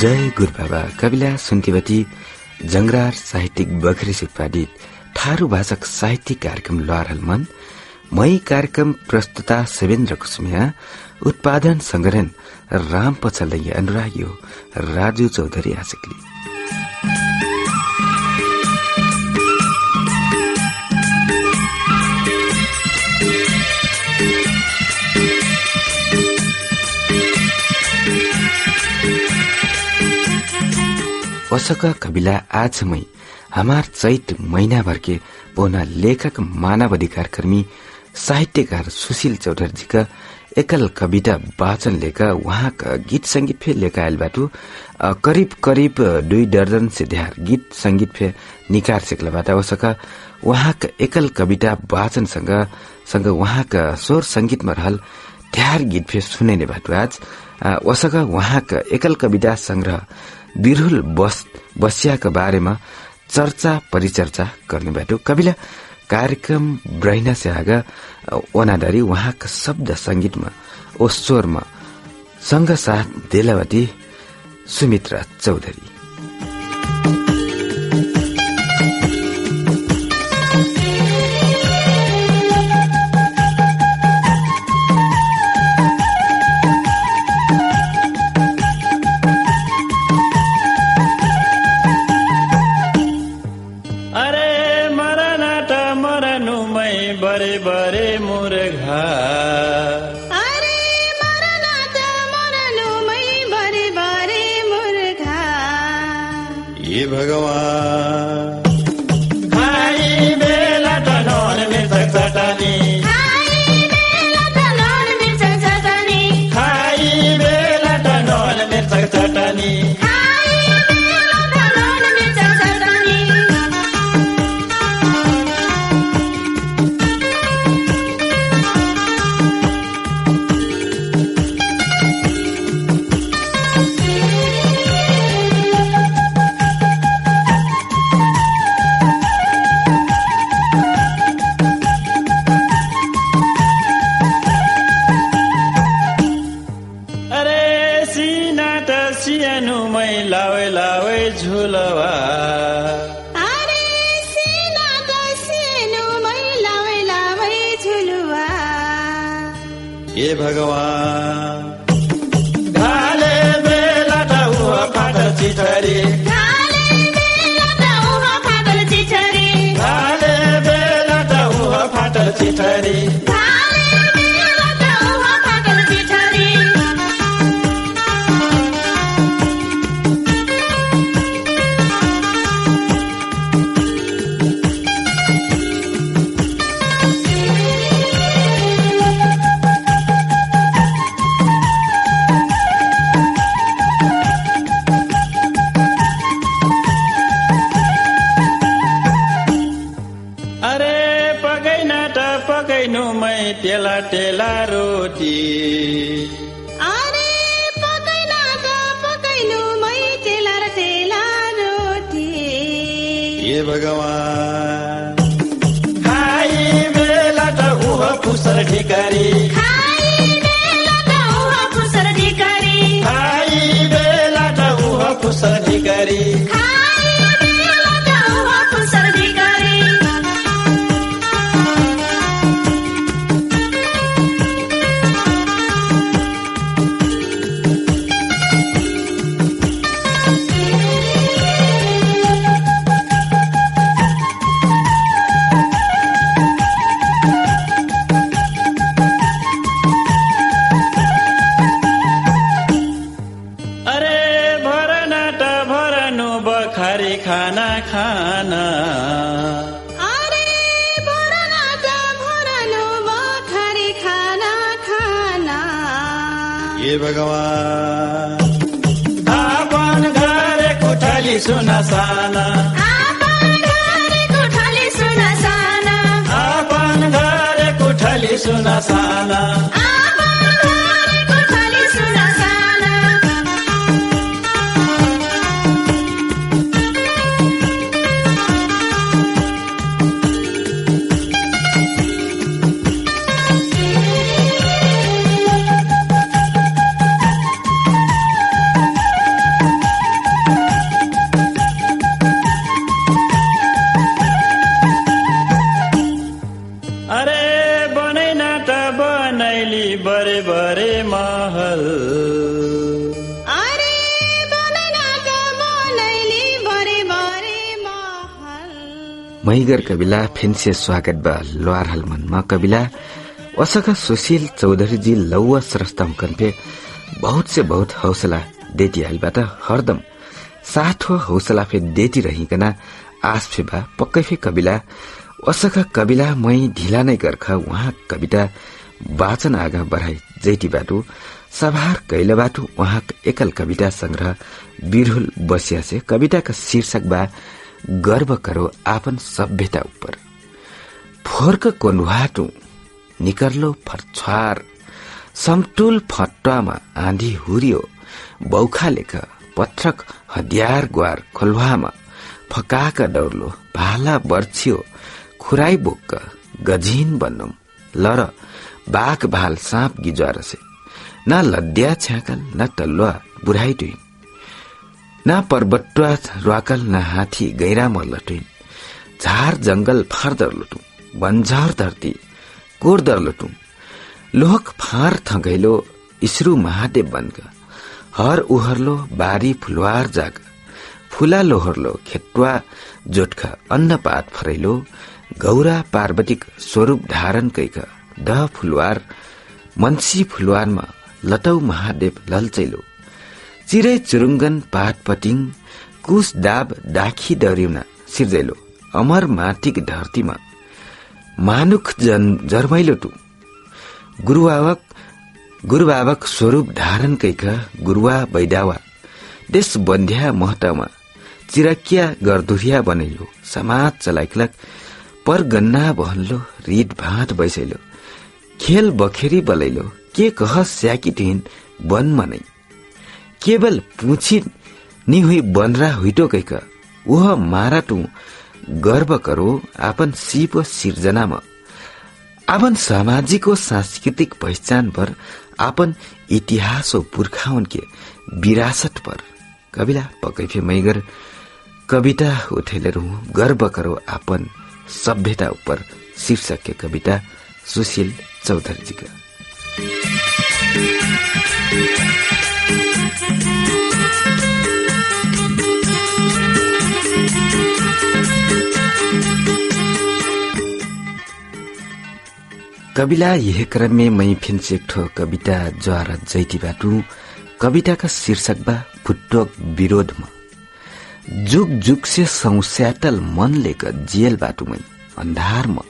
जय गुरुबाबा कविला सुन्तीवती जंगरार साहित्यिक बखरी उत्पादित थारू भाषक साहित्यिक कार्यक्रम लहरल मन मई कार्यक्रम प्रस्तुता शिवेन्द्र कुसुमिया उत्पादन संग्रहण राम पछलैया अनुराग्यो राजु चौधरी आशिकली वसका कविला आज मई हमार चैत महीना भर के पोना लेखक मानव अधिकार कर्मी साहित्यकार सुशील चौधरी जी का एकल कविता वाचन लेकर वहाँ का गीत संगीत फे लेकर आयल बाटू करीब करीब 2 दर्जन से ढेर गीत संगीत फे निकार सकला बाटा वसका वहाँ का एकल कविता वाचन संग वहाँ का स्वर संगीत में रहल ढेर गीत फे सुने ने बाटू आज वसका वहाँ का एकल कविता संग्रह बिरहुल बसिया का बारे में चर्चा परिचर्चा करने बाटो कविला कार्यक्रम ब्रहिना से आगा वनादारी वहाँ का शब्द संगीत में ओ स्वर में संग साथ देलावती सुमित्रा चौधरी ये भगवान घाले बेला हुआ फाटल चिठरी घाले बेला हुआ फाटल चिठरी घाले बेला हुआ फाटल चिठरी टेला टेला रोटी अरे पकैना त पकैनु मै टेला र टेला रोटी ये भगवान खाई बेला त हुआ फुसर ढिकारी खाई बेला त हुआ फुसर ढिकारी खाई बेला त हुआ फुसर ढिकारी खाना खाना अरे भरना त भरनु बखरी खाना खाना ये भगवान आपन घर कोठाली सुना साना आपन घर कोठाली सुना साना आपन घर कोठाली सुना साना मैगर कविला फेन्से स्वागत बा लोहार हलमनमा कविला वसका सुशील चौधरी जी लौवा सरस्तम कन्फे बहुत से बहुत हौसला देती आइलबाट हरदम साथ हो हौसला फे देती रहिकन आस फे बा पक्कै फे कविला वसका कविला मै ढिला नै गर्खा उहाँ कविता वाचन आगा बढाई जैती बाटो सभार कैले बाटो उहाँ एकल कविता संग्रह बिरहुल बसिया से कविता का शीर्षक बा गर्व करो आपन सभ्यता ऊपर फोर्क कोन्वाटू निकर्लो फरछार समटुल फट्टामा आँधी हुरियो बौखा लेख पत्रक हदियार ग्वार खोलवामा फकाका डौर्लो भाला बर्छियो खुराई बोक्क गझिन बन्नम लर बाघ भाल साँप गिज्वार से न लद्या छ्याकल न तल्वा बुढाई टुइन न पर्वतुवा र्वाकल न हाथी गैरा लटुइन झार जंगल फार्दर लुटु बन्झर धरती कोर्दर लुटु लोहक फार थगैलो इसरु महादेव बनग हर उहरलो बारी फुलवार जाग फुला लोहरलो खेतुवा जोटख अन्नपात फरैलो गौरा पार्वतीक स्वरूप धारण कैक द फुलवार मनसी फुलवारमा लटौ महादेव ललचैलो चिरै चुरुङ्गन पात पटिङ कुस दाब डाखी डरिउना सिर्जैलो अमर माटिक धरतीमा मानुख जर्मैलो टु गुरुबाबक स्वरूप धारण कैक गुरुवा बैडावा देश बन्ध्या महतामा चिरकिया गर्दुरिया बनैलो समाज चलाइकलक पर गन्ना बहनलो रीड भाँट बैसैलो खेल बखेरी बलैलो के कह स्याकी टिन वन मनै केवल पूछी नि हुई बनरा हुइटो कैक वह मारा टू गर्व करो आपन सिप सिर्जनामा आपन सामाजिक और सांस्कृतिक पहचान पर आपन इतिहास और पुर्खाउन के विरासत पर कविला पक्कै फे मैगर कविता उठेले गर्व करो आपन सभ्यता ऊपर शीर्षक के कविता सुशील चौधरी जी का कविला यह क्रम में मैं फिर से एक कविता ज्वार जैती बाटू कविता का शीर्षक बा फुटोक विरोध में जुग जुग से सौस्याटल मन लेकर जेल बाटू में अंधार में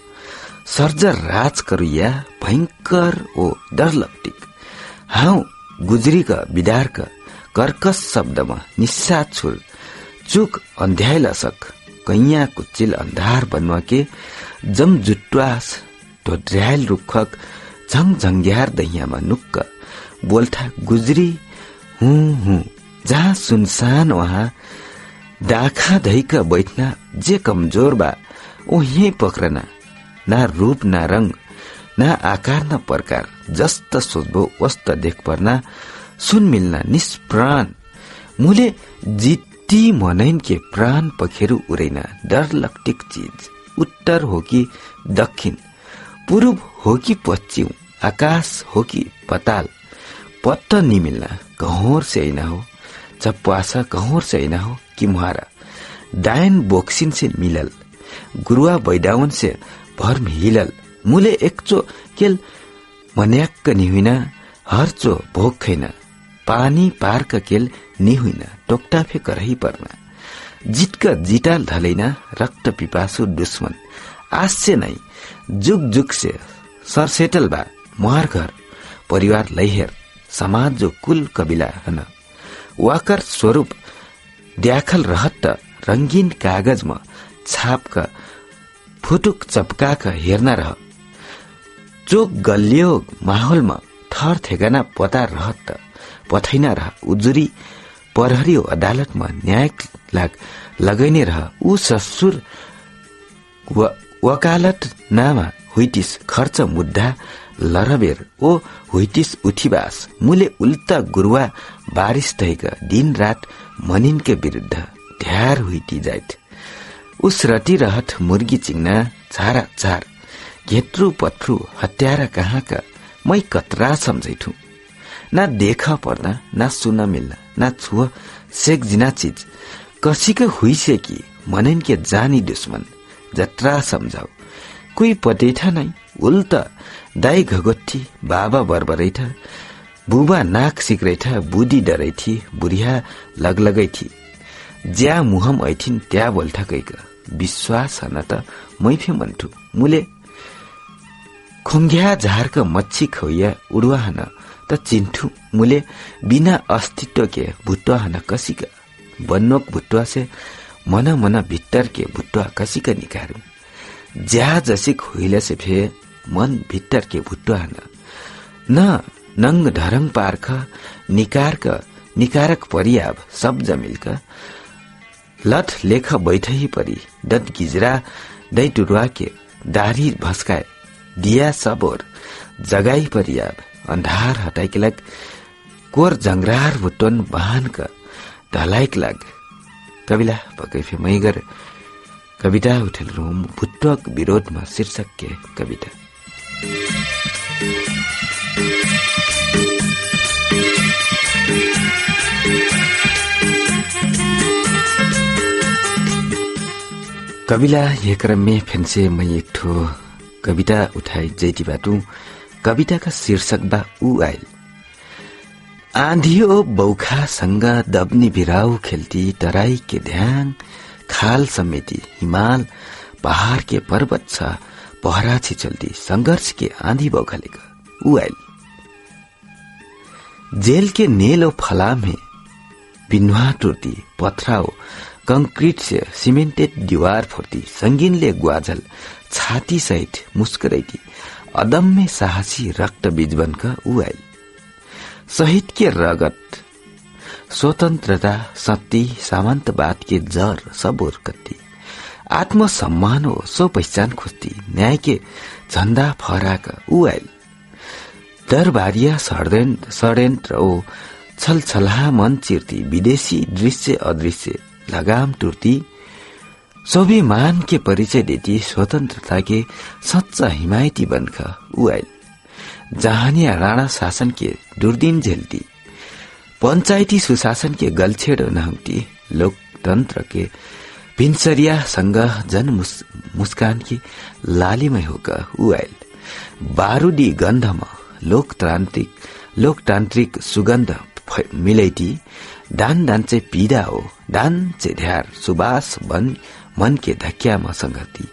सर्जर राज करुया भयंकर ओ डर लपटिक हाँ गुजरी का बिदार का कर्कश शब्द में निस्सा छुर चुक अंध्याय लसक कैया कुचिल अंधार बनवा के जम जुट्वास ढोड्र्याल रुखक झंग झंग्यार दहियामा नुक्क बोल्था गुजरी हूं जहाँ सुनसान वहाँ डाखा धैक बैठना जे कमजोर बा वहीं पक्रना ना रूप ना रंग ना आकार न प्रकार जस्त सोचबो वस्त देख पर्ना सुन मिल्ना निष्प्राण मुले जित्ती मनैन के प्राण पखेरु उड़ैना डर लकटिक चीज उत्तर हो कि दक्षिण पूर्व हो कि पश्चिम आकाश हो कि पताल पत्ता नहीं मिलना कहोर से ऐना हो चप्पासा कहोर से ऐना हो कि मुहारा डायन बोक्सिन से मिलल गुरुआ बैडावन से भर्म हिलल मुले एकचो केल मन्याक्क नि हुइना हरचो भोग खैना पानी पार का केल नि हुइना टोक्टा फे करही पर्ना जितका जिटा ढलैना रक्त पिपासु दुश्मन आज से नहीं जुग जुग से सरसेटल बा मुहार घर परिवार लैहेर समाज जो कुल कबिला हन वाकर स्वरूप द्याखल रहत रंगीन कागज में छाप का फुटुक चपका का हेर्ना रह चोक गलियो माहौल में थर ठेगाना पता रहत पथैना रह उजुरी प्रहरी अदालत में न्याय लाग लगैने रह ऊ ससुर वकालत नामा हुइटिस खर्च मुद्दा लरबेर ओ हुइटिस उठिबास मुले उल्टा गुरुवा बारिश तैका दिन रात मनिन के विरुद्ध ढ्यार हुइटी जाइत उस रटी रहत मुर्गी चिंगना चारा चार घेत्रु पत्रु हत्यारा कहाँ का मै कतरा समझैठू ना देखा पर्ना ना सुन मिल्ना ना छुआ सेक जिना चीज कसी के हुई से कि मनन के जानी दुश्मन जत्रा सम्झाउ कोही पटेठा नै उल्ट दाई घगोठी बाबा बरबरैठ बुबा नाक सिक्रेठ बुढी डरैठी बुढिया लगलगैठी ज्या मुहम ऐठिन त्या बोल्ठकैक विश्वास हन त मैफे मन्ठु मुले खुङ्ग्या झारक मच्छी खौया उडुवा हन त चिन्ठु मुले बिना अस्तित्व के भुट्टुवा हन कसिक बन्नोक भुट्टुवा से मन मन भित्तर के भुट्टुवा कसिक निकारु ज्या जसिक हुइले से फे मन भित्तर के भुट्टुवा हन न नंग ढरंग पार्ख निकारक परियाब सब जमिल्क लठ लेख बैठही परी डट गिजरा दै टुरुवा के दाढ़ी भस्काए दिया सबोर जगाई परियाब अंधार हटाइकलक कोर जंगरार भुटोन बहान का ढलाइक लाग कविला पकैफे मैगर कविता उठेल रूम भुट्टोक विरोधमा शीर्षक के कविता कविला ये क्रम में फिर से मैं एक ठो कविता उठाई जैती बाटू कविता का शीर्षक बा ऊ आइल आंधियो बौखा संग दबनी बिराउ खेलती तराई के ध्यान खाल समेती हिमाल पहाड़ के पर्वत छ पहरा छिचल्ती संघर्ष के आंधी बौखालेका ऊ आइल जेल के नेलो फलाम है बिन्वा टुर्ती पथराओ कंक्रीट से सीमेंटेड दीवार फोर्ती संगीनले ग्वाझल छाती सहित मुस्कुराइती अदम्य साहसी रक्त बीजबन का ऊ आइल शहीद के रगत स्वतंत्रता सत्य सामंतवाद के जर सबोर कत्ती आत्मसम्मान हो सो पहचान खोज्ती न्याय के झण्डा फहराका ऊ आइल दरबारिया षड्यन्त्र ओ छलछलहा मन चिर्ती विदेशी दृश्य अदृश्य लगाम टुर्ती स्वाभिमान के परिचय देती स्वतंत्रता के सच्चा हिमायती बनख ऊ आइल जहानिया राणा शासन के दुर्दिन झेलती पंचायती सुशासन के गलछेड़ नहंगती लोकतंत्र के भिनसरिया संग जन मुस्कान की लालीमय होकर ऊ आइल बारूदी गंधमा लोकतांत्रिक सुगंध मिलैती दान दानचे पीड़ा हो दान चे ध्यार सुबास बन मन के धक्या में संगति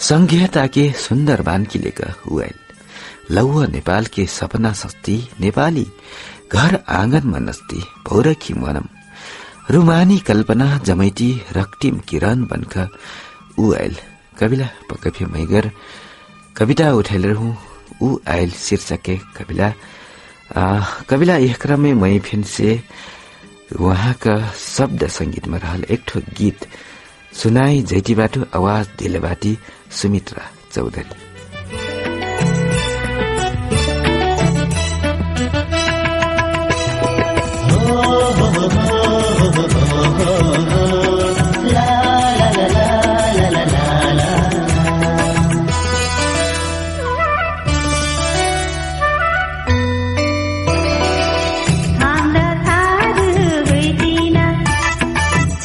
संघीयता के सुंदर बान की लेकर हुआइल लौह नेपाल के सपना सस्ती नेपाली घर आंगन में नस्ती भौरखी मनम रुमानी कल्पना जमैती रक्टिम किरण बनकर ऊ आइल कविला पकफे मैगर कविता उठेल रहूं ऊ आइल शीर्षक के कविला यह क्रम में मैं फिर से वहाँ का शब्द संगीत में रहल एक ठो गीत सुनाई जैती बाटो आवाज दिलबाटी सुमित्रा चौधरी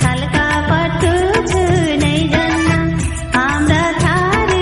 छलका पटु छु नै जन्न हाम्रा थारू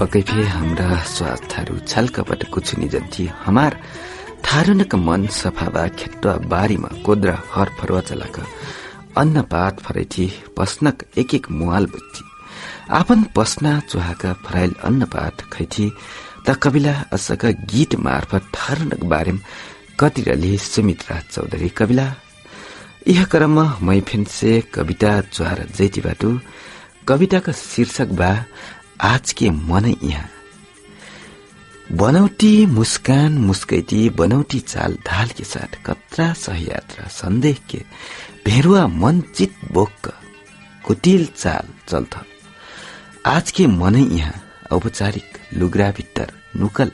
पक्कै फे हाम्रा स्वास्थ्यहरू छलकपट कुछ निजन्थी हमार थारुनक मन सफावा खेट्वा बारीमा कोद्रा हर फरुवा चलाक अन्न पात फरेथी पस्नक एक एक मुहाल बुझ्थी आपन पस्ना चुहाका फराइल अन्न पात खैथी त कविला असक गीत मार्फत थारुनक बारेम कति रली सुमित्रा चौधरी कविला यह क्रममा मै फेन्से कविता चुहार जैती बाटु कविताका शीर्षक बा आज के मन यहाँ बनौटी मुस्कान मुस्कैती बनौटी चाल ढाल के साथ कतरा सही यात्रा संदेह के भेरुआ मन चित बोक्क कुटिल चाल चल्थ आज के मन यहाँ औपचारिक लुग्रा भित्तर नुकल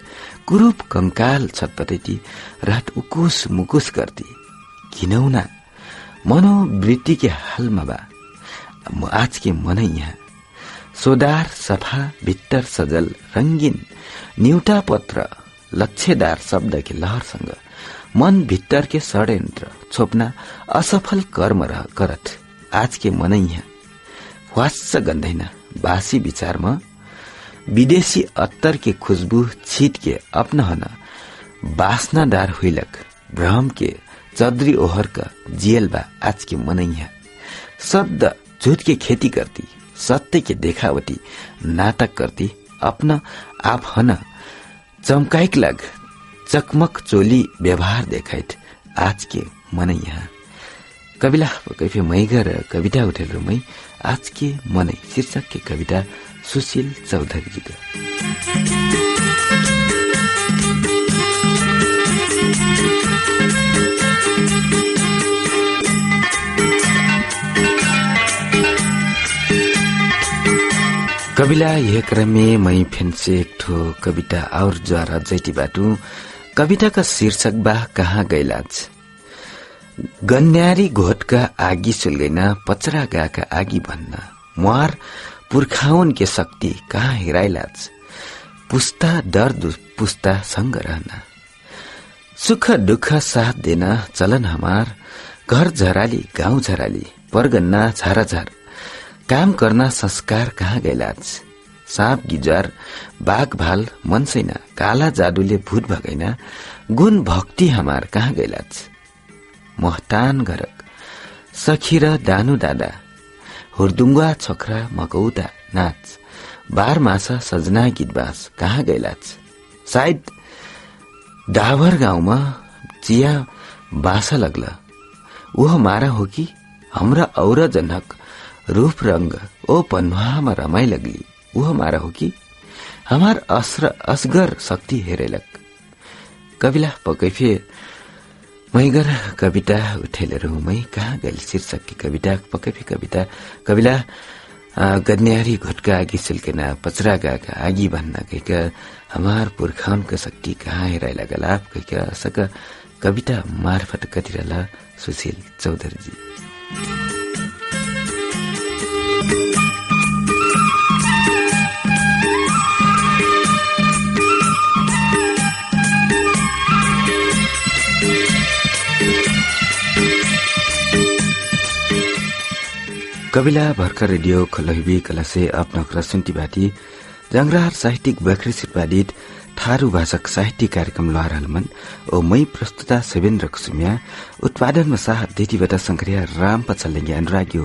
कुरूप कंकाल छटपटैती रात उकुस मुकुस गर्दी घिनौना मनोवृत्ति के हालमा बा आज के मन यहाँ सोदार सफा भित्तर सजल रंगीन न्यूटा पत्र लक्ष्यदार शब्द के लहरसँग मन भित्तर के षड्यन्त्र छोप्ना असफल कर्म करत आज के मन यहाँ वास्स गन्दैन बासी विचारमा विदेशी अत्तर के खुशबू छीट के अपनाहन वासनादार हुइलक भ्रम के चद्री ओहर का जियल बा आज के मन यहाँ शब्द झूठ के खेती करती सत्य के देखावटी नाटक करती अपना आप हन चमकाइक लग चकमक चोली व्यवहार देखाइत आज के मन यहाँ कविला कैफे मैगर कविता उठेल मै आज के मन शीर्षक के कविता सुशील चौधरी जी का कविला यह क्रम में मैं फिर से एक ठो कविता और ज्वारा जैती बाटू कविता का शीर्षक बा कहाँ गैलाज गन्यारी घोटका आगी सुल्गैना पचरा गाका आगी भन्न मुहार पुर्खाउन के शक्ति कहाँ हेराइलाज पुस्ता दर्द पुस्ता संग रहना सुख दुख साथ देना चलन हमार घर झराली गाउँ झराली परगन्ना झाराझार काम करना संस्कार कहाँ गैलाज सांप गिजार बाघ भाल मनसैना काला जादुले भूत भगैना गुण भक्ति हमार कहाँ गैलाज मोहतान घरक सखी र दानु दादा हुर्दुङ्गा छोखरा मकौता नाच बार मासा सजना गीतबास कहाँ गैलाज सायद डाभर गाउँमा चिया बासा लग्ला वो मारा हो कि हमरा और जनक रूप रंग ओ पन्वामा रमाई लगली वो मारा हो कि हमार असगर शक्ति हेरेलक कविला पकैफे मैगर कविता उठेलेर मै कहाँ गैल शीर्षक की कविता पकैफे कविता कविला गन्यारी घुटका आगी सिल्केना पचरा गाका आगी भन्न कहका हमार पुर्खाउनका शक्ति कहाँ हेराइला गलाप कहका सक कविता मार्फत कतिरला सुशील चौधरी जी कविला भर्खर रेडियो खलहिबी कलसे अपना क्रसुन्ती बाटी जंगरार साहित्यिक बखरी सिटबादित थारू भाषक साहित्य कार्यक्रम लहरहलमन ओ मै प्रस्तुता सेवेन्द्र कुसुमिया उत्पादनमा साथ देतीबाट शंकरिया राम पछल्लेङ्गे अनुराग्यो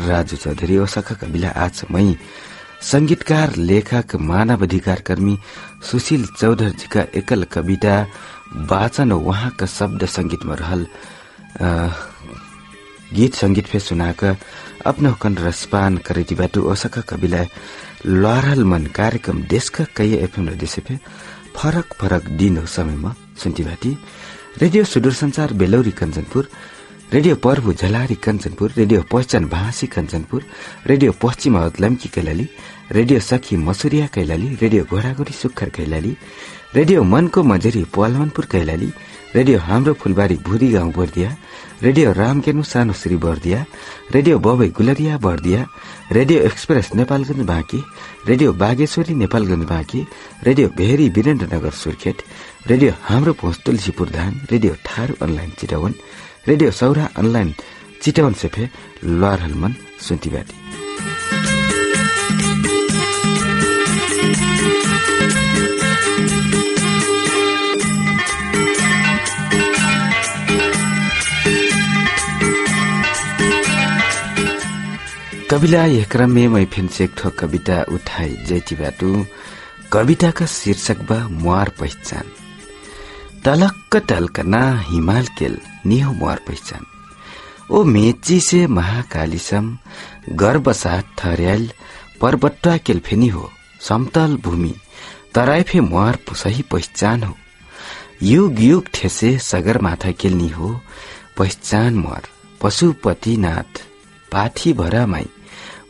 राजु चौधरी ओ सखा कविला आज मै संगीतकार लेखक मानवाधिकार कर्मी सुशील चौधरी जी का एकल कविता वाचन वहाँका शब्द संगीतमा रहल गीत संगीत फे सुनाका अपना कन रसपान करेती बाटू ओसका कविला लहरल मन कार्यक्रम देशका कई एफएम रेडियो पे फरक फरक दिन हो समयमा सुन्ती बाटी रेडियो सुदूर संचार बेलौरी कञ्चनपुर रेडियो पर्वु झलारी कञ्चनपुर रेडियो पहिचान भाँसी कञ्चनपुर रेडियो पश्चिम लम्की कैलाली रेडियो सखी मसुरिया कैलाली रेडियो घोडागोडी सुक्खर कैलाली रेडियो मनको मझरी पालमनपुर कैलाली रेडियो हाम्रो फुलबारी भुरी गाउँ बर्दिया रेडियो रामकेनु सानो Shri Bardiya radio Babai Gulariya Bardiya radio express Nepalgunj Banke radio Bageshwari Nepalgunj Banke radio Bheri Birendranagar Surkhet radio Hamro Pahunch Tulsipur धाम radio Tharu online Chitwan radio Saura online Chitwan सेफे लहरहलमन सुन्तीबाटी कविला यह क्रम में मैं फिर से एक ठो कविता उठाई जैती बाटू। कविता का शीर्षक बा मुआर पहचान। तलक्क टलकना हिमाल केल निहो मुआर पहचान। ओ मेची से महाकालीसम गर्भसाथ थर्याल पर्वतवा केल फेनी हो समतल भूमि तराई फे मुआर सही पहचान हो। युग युग ठेसे सगरमाथा केल नि हो पहचान मुआर। पशुपतिनाथ पाठी भरामाई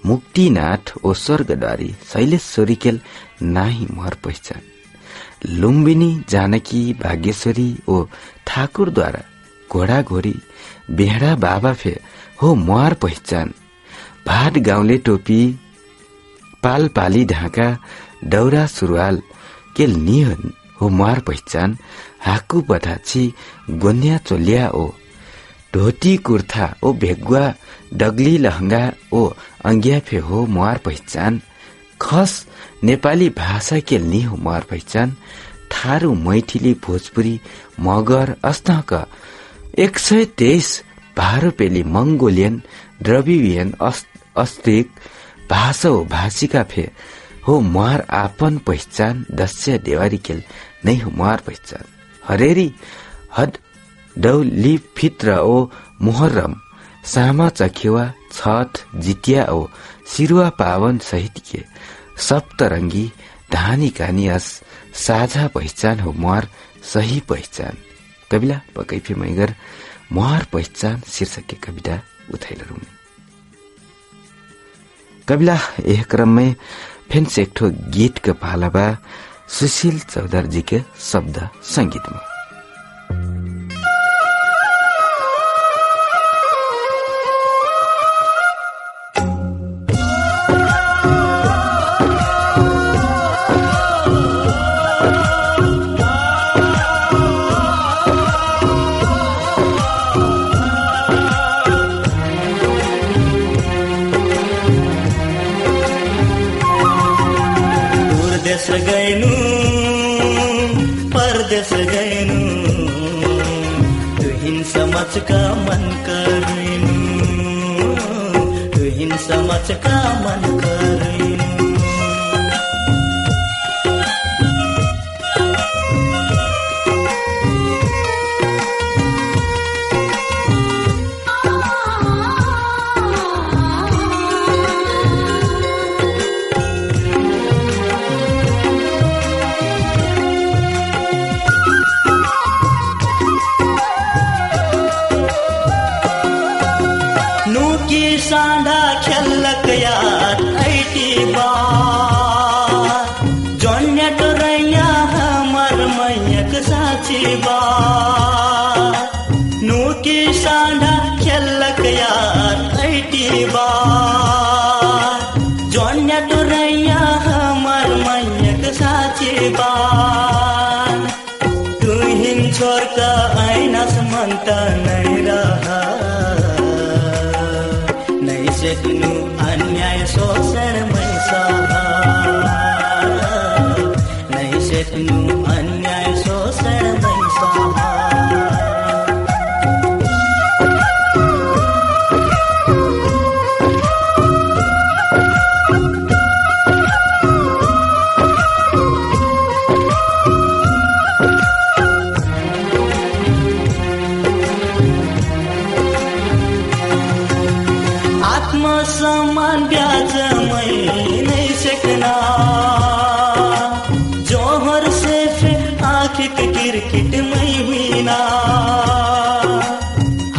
मुक्तिनाथ ओ स्वर्गद्वारी शैलेश्वरी केल नाही मुआर पहचान। लुम्बिनी जानकी भाग्यश्वरी ओ ठाकुरद्वारा घोडा घोडी बेहड़ा बाबा फे हो मुआर पहचान। भाट गाउँले टोपी पाल पाली ढाका दौरा सुरुवाल केल निहन हो मुआर पहचान। हाकु बधाची गोन्या चोलिया ओ धोती कुर्था ओ भेगुवा डगली लहंगा ओ अंगिया फे हो मुआर पहचान। खस नेपाली भाषा केल नि हो मुआर पहचान। थारू मैथिली भोजपुरी मगर अस्ताक 123 भारोपेली मंगोलियन द्रविडियन अस्तिक भाषा ओ भाषिका फे हो मुआर आपन पहचान। दस्य देवारी केल नहीं हो मुआर पहचान। हरेरी हद डौली फित्र ओ मुहर्रम सामा चखेवा छठ जितिया ओ सिरुवा पावन सहित के सप्तरंगी धानी कानियस साझा पहचान हो मुआर सही पहचान। कविला पकै फे मैगर मुआर पहचान शीर्षक के कविता उठाइल। कविला यह क्रम में फेन से एक ठो गीत के पालाबा सुशील चौधरी जी के शब्द संगीत में। गएनु परदेश गएनु तुहिन समझका मन करेनु तुहिन समझका मन करेनु। साँडा खेलक याद ऐटी बार जोन्या टोरैया हमर मैयक साची बार। नूकी साँडा खेलक याद ऐटी बार जोन्या टोरैया हमर मैयक साची बार। तुहिन छोड़का ऐनास मनता नहीं रहा सेतनु अन्याय शोषण में सहा नहीं सेतनु अन्याय शोषण में सहा। समान ब्याज मैं नहीं सकना जोहर से फिर आँखिक किरकिट मैं हुई ना।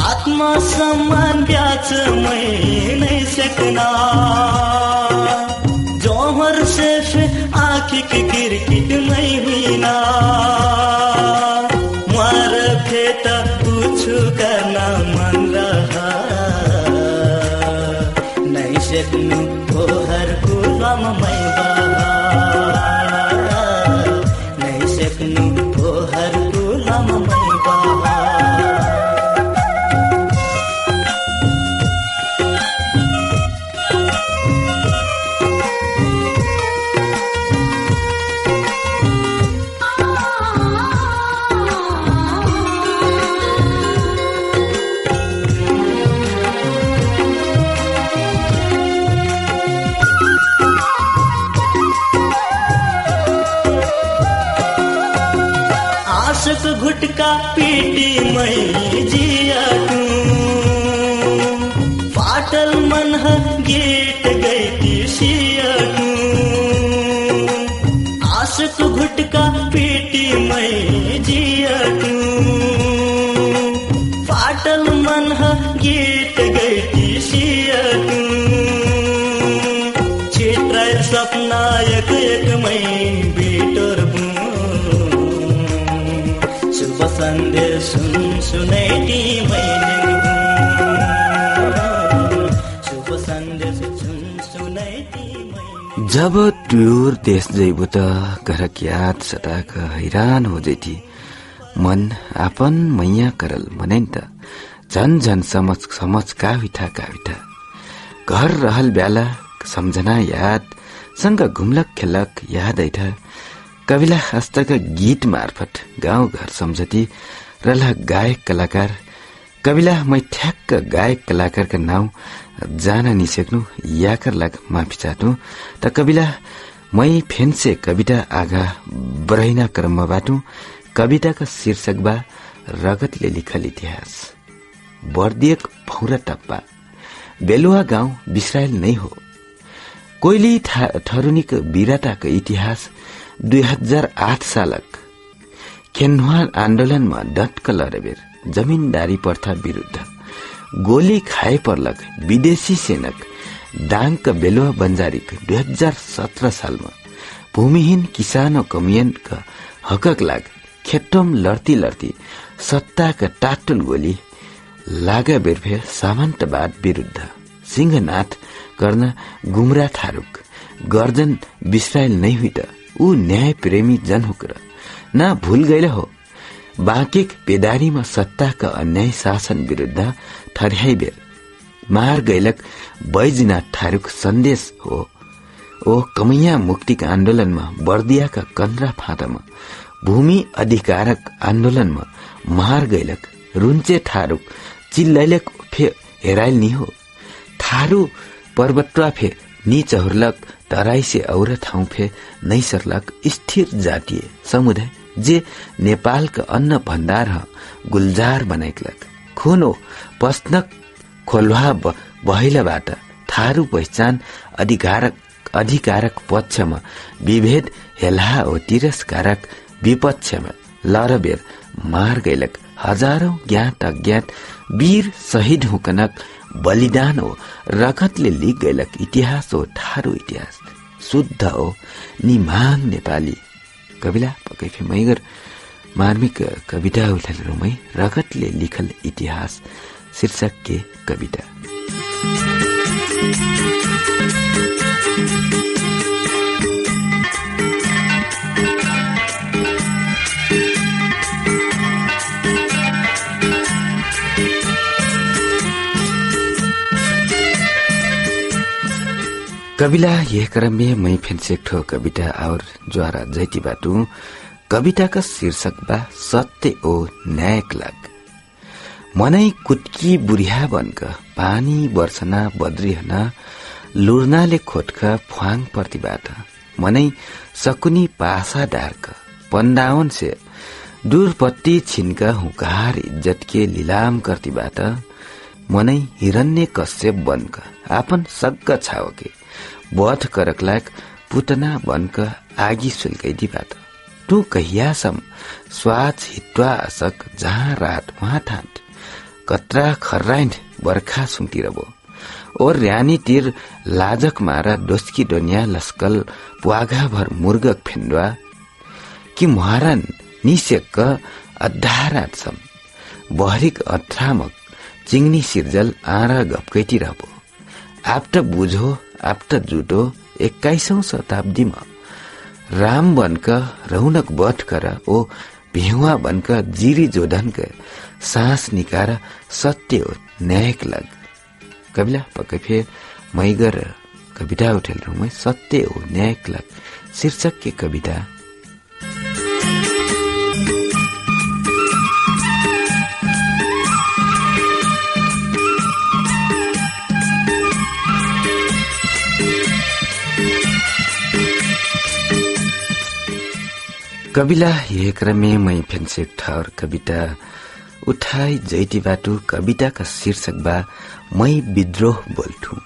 आत्मा समान ब्याज मैं नहीं सकना जोहर से फिर आँखिक किरकिट मैं हुई ना। मार फेत कुछ करना मन रहा सेतनु हर गुलाम मैं बहा नहीं सेतनु हर गुलाम मैं बहा। गुटका पीटी मै जियाटू पाटल मन गीत गैती सियाटू आशक गुटका पीटी मै जियाटू पाटल मन गीत गैती सियाटू चित्र सपना एक एक मै बिटोर शुभ सन्देश सुनैती मैने शुभ सन्देश सुनैती मैने जब टुर देश जैबो त घरक याद सताक हैरान हो जैती मन आपन मैया करल मनैन त झन झन समझ काविठा घर रहल ब्याला सम्झना याद सँग घुम्लक खेलक याद ऐठा कविला हस्तका गीत मार्फत गाउँ घर सम्झती रला गायक कलाकार कविला मै ठ्याक्क गायक कलाकारका नाउँ जान निसेक्नु याकर लाग माफी चाहनु त कविला मै फेन्से कविता आगा बरैना क्रममा बाटु कविताका शीर्षक बा रगतले लिखल इतिहास बर्दियक भौरा टप्पा बेलुवा गाउँ बिसरायल नै हो कोइली ठरुनीक वीरताको इतिहास 2008 सालक खेन्वान आन्दोलनमा डटक लडेबेर जमिनदारी प्रथा विरुद्ध गोली खाए पर्लक विदेशी सेनक डाङक बेलुवा बन्जारीक 2017 सालमा भूमिहीन किसानो कमियनका हकक लाग खेट्टम लड्ती सत्ताका टाटुल गोली लागा बेरफेर सामन्तवाद विरुद्ध सिंहनाथ गर्न गुमरा थारूक गर्जन बिसरायल नै हुई त ऊ न्याय प्रेमी जन हुकर न भूल गए हो बाँकेक पेदारीमा सत्ताका अन्याय शासन विरुद्ध ठर्याई बेर मार गैलक बैजनाथ थारूक सन्देश हो ओ कमैया मुक्तिक आन्दोलनमा बर्दियाका कन्द्रा फाँटामा भूमि अधिकारक आन्दोलनमा मार गैलक रुन्चे थारूक चिल्लैलक फे हेराइल नि हो थारू पर्वतवा फे नी चहुर्लक तराई से और ठाउँ फे नै सर्लक स्थिर जातीय समुदाय जे नेपालका अन्न भण्डार गुलजार बनाइकलक खुनो पस्नक खोल्वा बहिलाबाट थारू पहिचान अधिकारक पक्षमा विभेद हेला ओ तिरस्कारक विपक्षमा लरबेर मार गैलक हजारौं ज्ञात अज्ञात वीर शहीद हुकनक बलिदान हो रगतले लिग गैलक इतिहास हो ठारो इतिहास शुद्ध हो निमाङ नेपाली कविला पक्कै फे मैगर मार्मिक कविता उठेर रगतले लिखल इतिहास शीर्षक के कविता कविला यह क्रम में मैं फेंसे ठो कविता और ज्वारा जैती बाटू कविता का शीर्षक बा सत्य ओ न्यायक लाग मनै कुटकी बुढिया बनक पानी वर्षना बद्रिहना लुर्नाले खोटक फ्वाङ प्रतिबाट मनै सकुनी पासा डार्क पन्डावन से दूरपट्टि छिनक हुकार इज्जत के लीलाम कर्तीबाट मनै हिरण्य कश्यप बनक आपन सग्ग छावके बध करकलाक पुतना बनक आगी सुल्कैदीबाट तू कहियासम स्वाच हित्वा असक जहाँ रात वहाँ ठान्ट कत्रा खर्राइन्ट बर्खा सुन्तिरबो और र्यानी तिर लाजक मारा डोस्की डोनिया लस्कल पुआघा भर मुर्गक फेन्डवा कि मुहारन निसेक्क अद्धारात सम बहरिक अथ्रामक चिङ्नी सिर्जल आरा गपकैतिरबो आप्ट बुझो आप्ट जुटो 21औं शताब्दीमा राम बनक रौनक बठ कर ओ भिहुआ बनक जिरी जोधनक सांस निकार सत्य हो न्यायक लग कविला पक्कै फेर मैगर कविता उठेल रूम सत्य हो न्यायक लग शीर्षक के कविता कविला एक रमे मै फेन्सेक ठहर कविता उठाई जैती बाटो कविता का शीर्षक बा मै विद्रोह बोल्ठू।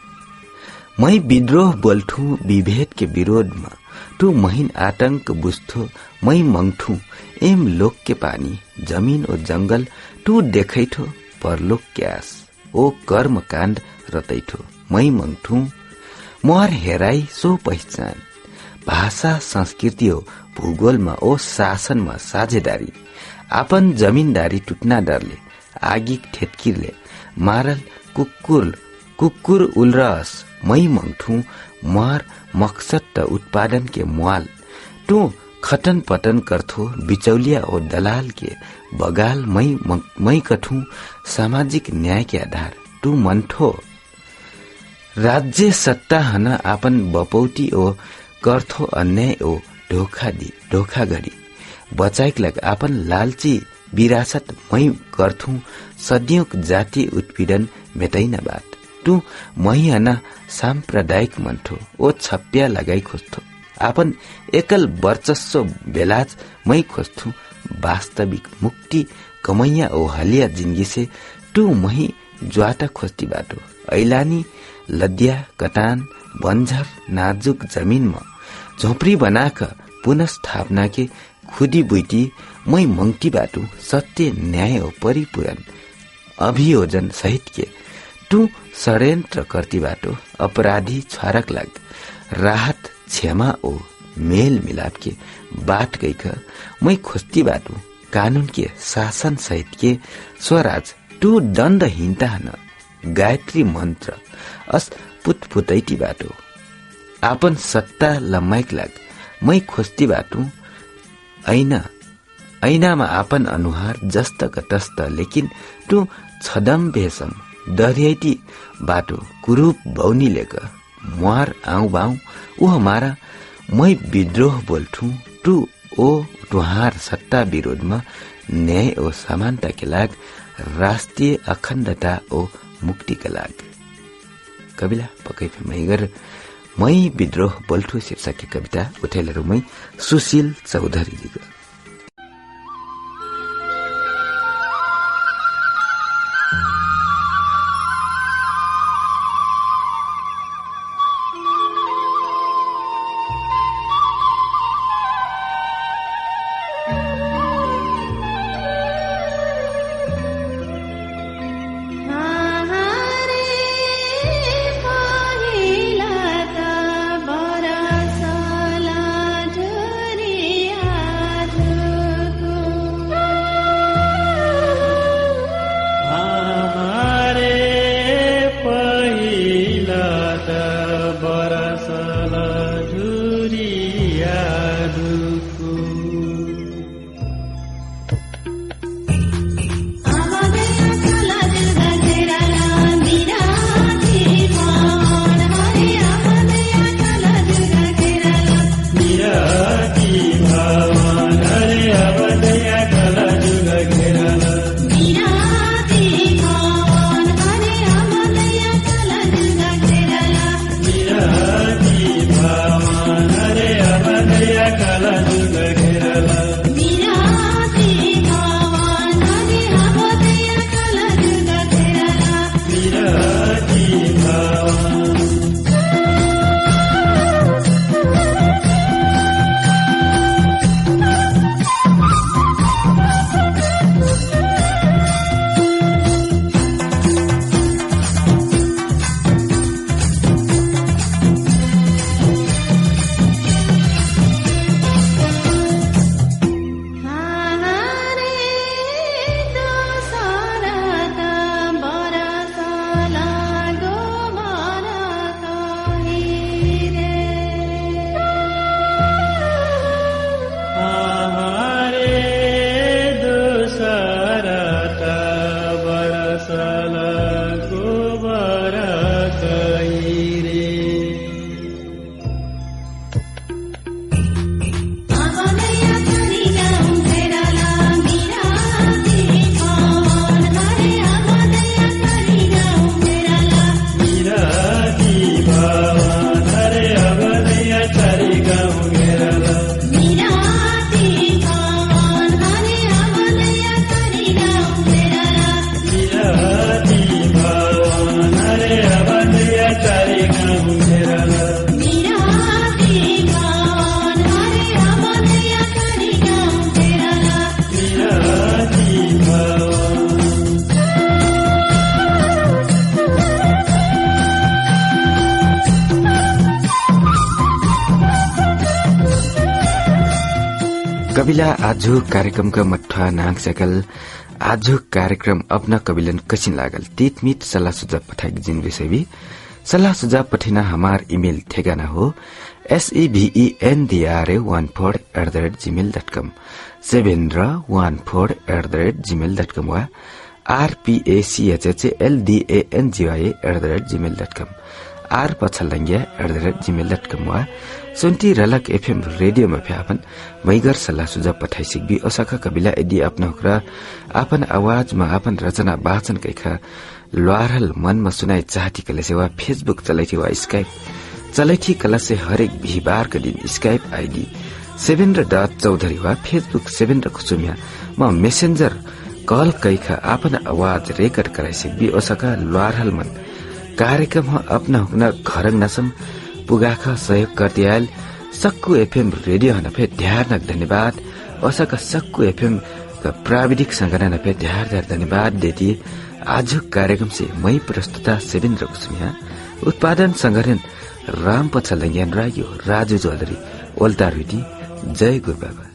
मै विद्रोह बोल्ठू विभेद के विरोध में तू महीन आतंक बुझ्थो मै मंगठू एम लोक के पानी जमीन और जंगल तू देखैठो परलोक के आस ओ कर्म काण्ड रतैठो मै मंगठू मोर हेराई सो पहिचान भाषा संस्कृति हो भूगोल में ओ शासन में साझेदारी आपन जमीनदारी टुट्ना डरले आगी ठेटकिरले मारल कुकुर उलरस मै मंगठू मार मकसद त उत्पादन के मुआल तू खटन पटन करथो बिचौलिया और दलाल के बगाल मै कठू सामाजिक न्याय के आधार तू मंठो राज्य सत्ता हन आपन बपौती ओ कर्थो अन्याय ओ धोखा गरी बचाइक लग आपन लालची विरासत मै गर्थू सदियों जाति उत्पीड़न मेटैन बात तू मै हन सांप्रदायिक मंठो ओ छप्या लगाई खोज्थो आपन एकल वर्चस्व बेलाज मै खोज्थू वास्तविक मुक्ति कमैया ओ हलिया जिंदगी से तू मही ज्वाटा खोज्ती बाटो ऐलानी लदिया कटान बंजर नाजुक जमीन में झोपड़ी बनाकर पुनस्थापना के खुदी बुइटी मै मंगती बाटू सत्य न्याय और परिपूरण अभियोजन सहित के तू षड्यंत्र करती बाटो अपराधी छारक लाग राहत क्षमा ओ मेल मिलाप के बाट गई मै खोजती बाटू कानून के शासन सहित के स्वराज तू दण्डहीनता न गायत्री मंत्र अस पुतपुतैती बाटो आपन सत्ता लम्माइक लाग मै खोज्ती बाटू ऐनामा आपन अनुहार जस्त कटस्त लेकिन तू छदम भेषम दरियाइटी बाटो कुरूप बौनी लेक मुहार आऊ बाऊ ऊ हमारा मै विद्रोह बोल्ठू तू ओ तुहार सत्ता विरोध में न्याय ओ समानता के लाग राष्ट्रिय अखण्डता ओ मुक्ति के लाग कविला पक्कै मैगर मै विद्रोह बोल्ठू शीर्षक की कविता उठेलहरू मै सुशील चौधरी दिगो कबिला आजु कार्यक्रमका मठ्ठा नाङ सकल आजु कार्यक्रम अपना कबिलन कसिन लागल तीत-मीत सल्लाह सुझाव पठाई जिन विषयवी सल्लाह सुझाव पठिना हमार इमेल ठेगाना हो sevendra14@gmail.com 714@gmail.com वा rpachhldangy@gmail.com r pachalangya@gmail.com वा सुन्टी रलक एफएम रेडियो में फ्यापन मैगर सल्लाह सुझाव पठाई सिकबी ओसाका कबिला यदि अपना हुक्रा आपन आवाज में आपन रचना वाचन कैखा लवारल मन में सुनाई चाहती कले से वा फेसबुक चलाइथी वा स्काइप चलाइथी कला से हरेक बिहिबार का दिन स्काइप आईडी सेवेन्द्र.चौधरी वा फेसबुक सेवेन्द्र कुसुमिया म मेसेंजर कॉल कैखा आपन आवाज रेकर्ड कराई सिकबी ओसाका लवारल मन कार्यक्रम अपना हुक्ना घरंग नसम पुगाख सहयोग करती आयल सक्कु एफएम रेडियो हनफे ढ्यार धन्यवाद ओसाका सक्कु एफएम का प्राविधिक संगठन पे ढ्यार धन्यवाद देती आज कार्यक्रम से मई प्रस्तुता सेवेन्द्र कुसुमिया उत्पादन संगठन राम पछलंगियान राजु चौधरी ओल्टा रुटी जय गुरु बाबा।